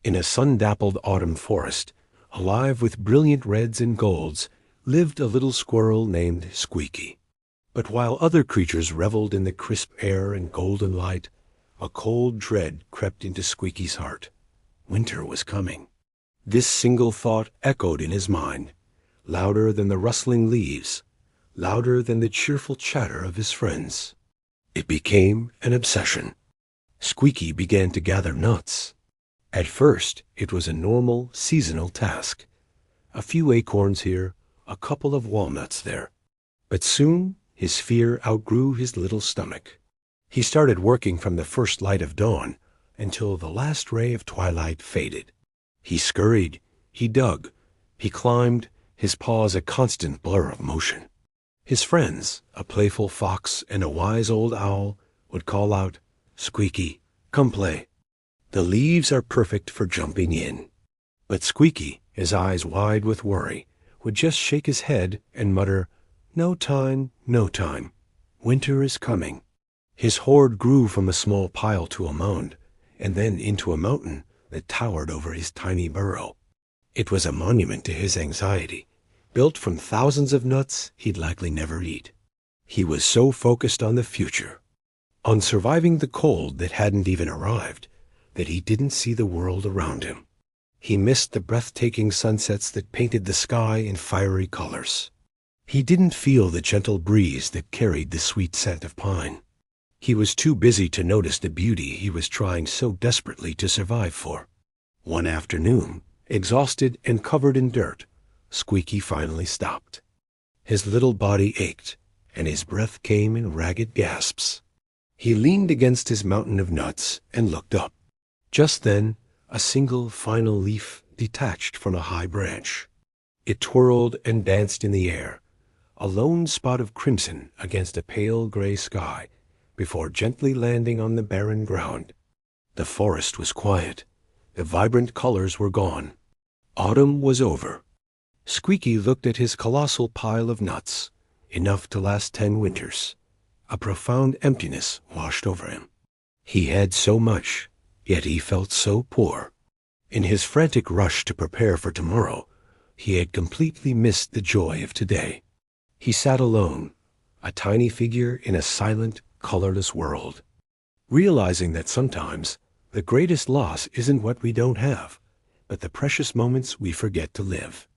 In a sun-dappled autumn forest, alive with brilliant reds and golds, lived a little squirrel named Squeaky. But while other creatures reveled in the crisp air and golden light, a cold dread crept into Squeaky's heart. Winter was coming. This single thought echoed in his mind, louder than the rustling leaves, louder than the cheerful chatter of his friends. It became an obsession. Squeaky began to gather nuts. At first, it was a normal, seasonal task. A few acorns here, a couple of walnuts there. But soon, his fear outgrew his little stomach. He started working from the first light of dawn until the last ray of twilight faded. He scurried, he dug, he climbed, his paws a constant blur of motion. His friends, a playful fox and a wise old owl, would call out, "Squeaky, come play. The leaves are perfect for jumping in." But Squeaky, his eyes wide with worry, would just shake his head and mutter, "No time, no time. Winter is coming." His hoard grew from a small pile to a mound, and then into a mountain that towered over his tiny burrow. It was a monument to his anxiety, built from thousands of nuts he'd likely never eat. He was so focused on the future, on surviving the cold that hadn't even arrived, that he didn't see the world around him. He missed the breathtaking sunsets that painted the sky in fiery colors. He didn't feel the gentle breeze that carried the sweet scent of pine. He was too busy to notice the beauty he was trying so desperately to survive for. One afternoon, exhausted and covered in dirt, Squeaky finally stopped. His little body ached, and his breath came in ragged gasps. He leaned against his mountain of nuts and looked up. Just then, a single final leaf detached from a high branch. It twirled and danced in the air, a lone spot of crimson against a pale gray sky, before gently landing on the barren ground. The forest was quiet. The vibrant colors were gone. Autumn was over. Squeaky looked at his colossal pile of nuts, enough to last 10 winters. A profound emptiness washed over him. He had so much, yet he felt so poor. In his frantic rush to prepare for tomorrow, he had completely missed the joy of today. He sat alone, a tiny figure in a silent, colorless world, realizing that sometimes the greatest loss isn't what we don't have, but the precious moments we forget to live.